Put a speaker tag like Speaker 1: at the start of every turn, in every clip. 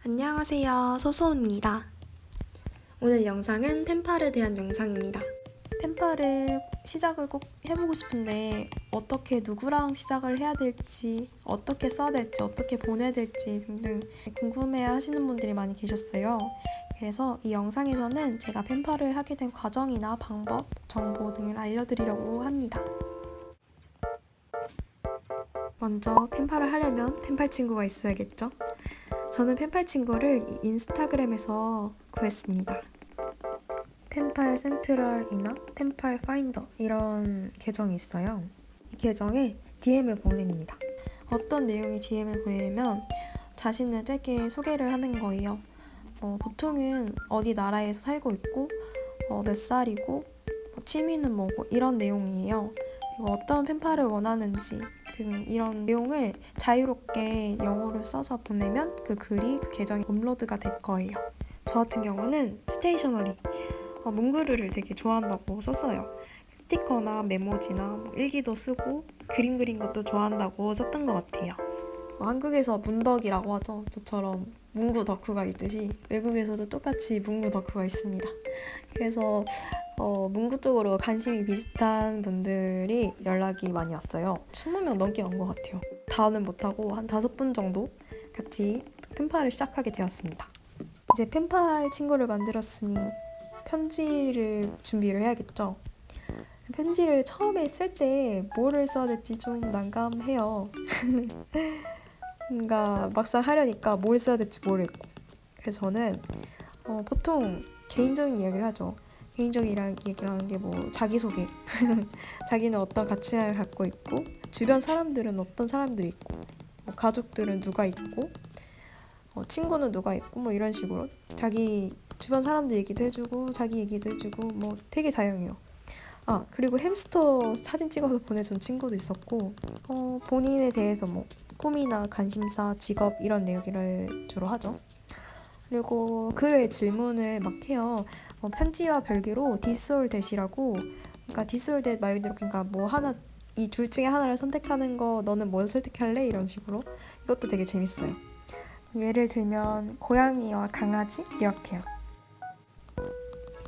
Speaker 1: 안녕하세요. 소소입니다. 오늘 영상은 펜팔에 대한 영상입니다. 펜팔을 시작을 꼭 해보고 싶은데 어떻게 누구랑 시작을 해야 될지, 어떻게 써야 될지, 어떻게 보내야 될지 등등 궁금해 하시는 분들이 많이 계셨어요. 그래서 이 영상에서는 제가 펜팔을 하게 된 과정이나 방법, 정보 등을 알려드리려고 합니다. 먼저 펜팔을 하려면 펜팔 친구가 있어야겠죠? 저는 펜팔 친구를 인스타그램에서 구했습니다. 펜팔 센트럴이나 펜팔 파인더 이런 계정이 있어요. 이 계정에 DM을 보냅니다. 어떤 내용의 DM을 보내면 자신을 짧게 소개를 하는 거예요. 보통은 어디 나라에서 살고 있고 몇 살이고 취미는 뭐고 이런 내용이에요. 그리고 어떤 펜팔을 원하는지 등 이런 내용을 자유롭게 영어로 써서 보내면 그 글이 그 계정에 업로드가 될 거예요. 저 같은 경우는 스테이셔너리, 문구류를 되게 좋아한다고 썼어요. 스티커나 메모지나 일기도 쓰고 그림 그린 것도 좋아한다고 썼던 것 같아요. 한국에서 문덕이라고 하죠. 저처럼 문구 덕후가 있듯이 외국에서도 똑같이 문구 덕후가 있습니다. 그래서 문구 쪽으로 관심이 비슷한 분들이 연락이 많이 왔어요. 20명 넘게 온 것 같아요. 다는 못하고 한 5분 정도 같이 펜팔을 시작하게 되었습니다. 이제 펜팔 친구를 만들었으니 편지를 준비를 해야겠죠. 편지를 처음에 쓸 때 뭐를 써야 될지 좀 난감해요. 뭔가 막상 하려니까 뭘 써야 될지 모르겠고. 그래서 저는 보통 개인적인 이야기를 하죠. 개인적인 얘기라는 게 뭐 자기소개, 자기는 어떤 가치관을 갖고 있고 주변 사람들은 어떤 사람들이 있고 가족들은 누가 있고 친구는 누가 있고 뭐 이런 식으로 자기 주변 사람들 얘기도 해주고 자기 얘기도 해주고 뭐 되게 다양해요. 그리고 햄스터 사진 찍어서 보내준 친구도 있었고 본인에 대해서 뭐 꿈이나 관심사, 직업 이런 내용을 주로 하죠. 그리고 그 외에 질문을 막 해요. 편지와 별개로 this or that이라고, 그러니까 this or that 말 그대로 그러니까 뭐 하나 이 둘 중에 하나를 선택하는 거 너는 뭘 선택할래? 이런 식으로. 이것도 되게 재밌어요. 예를 들면 고양이와 강아지 이렇게요.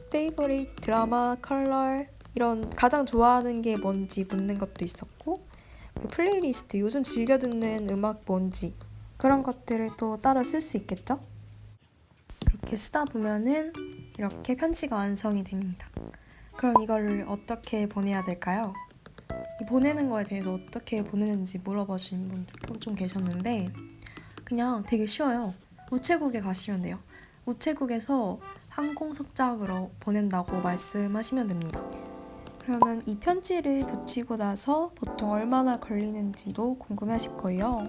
Speaker 1: favorite 드라마, 컬러 이런 가장 좋아하는 게 뭔지 묻는 것도 있었고, 그리고 플레이리스트 요즘 즐겨 듣는 음악 뭔지 그런 것들을 또 따로 쓸 수 있겠죠? 이렇게 쓰다 보면은 이렇게 편지가 완성이 됩니다. 그럼 이거를 어떻게 보내야 될까요? 이 보내는 거에 대해서 어떻게 보내는지 물어봐 주신 분들 좀 계셨는데 그냥 되게 쉬워요. 우체국에 가시면 돼요. 우체국에서 항공석장으로 보낸다고 말씀하시면 됩니다. 그러면 이 편지를 붙이고 나서 보통 얼마나 걸리는지도 궁금해하실 거예요.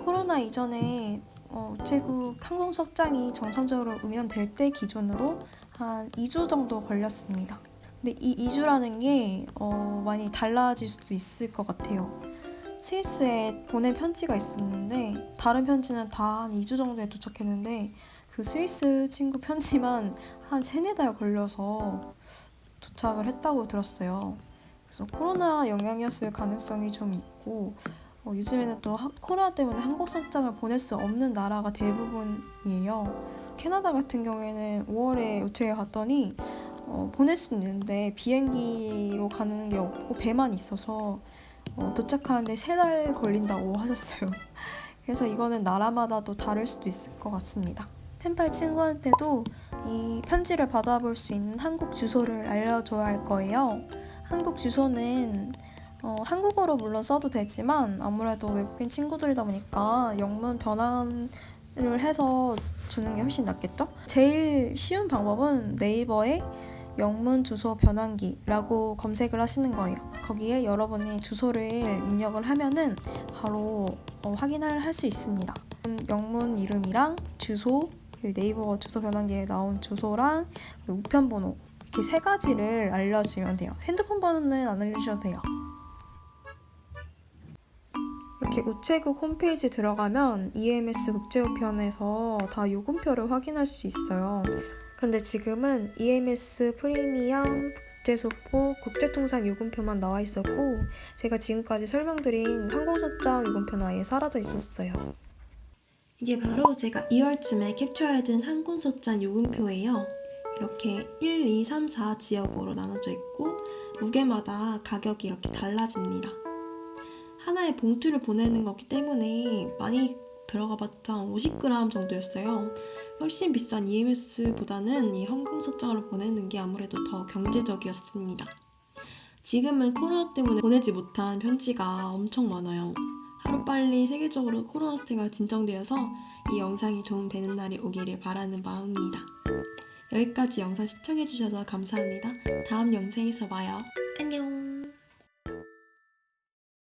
Speaker 1: 코로나 이전에 우체국 항공석장이 정상적으로 운영될 때 기준으로 한 2주 정도 걸렸습니다. 근데 이 2주라는 게 많이 달라질 수도 있을 것 같아요. 스위스에 보낸 편지가 있었는데 다른 편지는 다 한 2주 정도에 도착했는데 그 스위스 친구 편지만 한 3-4달 걸려서 도착을 했다고 들었어요. 그래서 코로나 영향이었을 가능성이 좀 있고 요즘에는 또 코로나 때문에 항공석장을 보낼 수 없는 나라가 대부분이에요. 캐나다 같은 경우에는 5월에 우체국에 갔더니 보낼 수 있는데 비행기로 가는 게 없고 배만 있어서 도착하는데 3달 걸린다고 하셨어요. 그래서 이거는 나라마다도 다를 수도 있을 것 같습니다. 펜팔 친구한테도 이 편지를 받아볼 수 있는 한국 주소를 알려줘야 할 거예요. 한국 주소는 한국어로 물론 써도 되지만 아무래도 외국인 친구들이다 보니까 영문 변환을 해서 주는 게 훨씬 낫겠죠? 제일 쉬운 방법은 네이버에 영문 주소 변환기라고 검색을 하시는 거예요. 거기에 여러분이 주소를 입력을 하면은 바로 확인을 할 수 있습니다. 영문 이름이랑 주소, 네이버 주소 변환기에 나온 주소랑 우편번호 이렇게 3가지를 알려주면 돼요. 핸드폰 번호는 안 알려주셔도 돼요. 이렇게 우체국 홈페이지 들어가면 EMS 국제우편에서 다 요금표를 확인할 수 있어요. 근데 지금은 EMS 프리미엄 국제소포 국제통상 요금표만 나와 있었고 제가 지금까지 설명드린 항공석장 요금표는 아예 사라져 있었어요. 이게 바로 제가 2월쯤에 캡처해야 된 항공서장 요금표예요. 이렇게 1, 2, 3, 4 지역으로 나눠져 있고 무게마다 가격이 이렇게 달라집니다. 하나의 봉투를 보내는 거기 때문에 많이 들어가봤자 50g 정도였어요. 훨씬 비싼 EMS보다는 이 항공서장으로 보내는 게 아무래도 더 경제적이었습니다. 지금은 코로나 때문에 보내지 못한 편지가 엄청 많아요. 하루빨리 세계적으로 코로나 사태가 진정되어서 이 영상이 도움되는 날이 오기를 바라는 마음입니다. 여기까지 영상 시청해주셔서 감사합니다. 다음 영상에서 봐요. 안녕.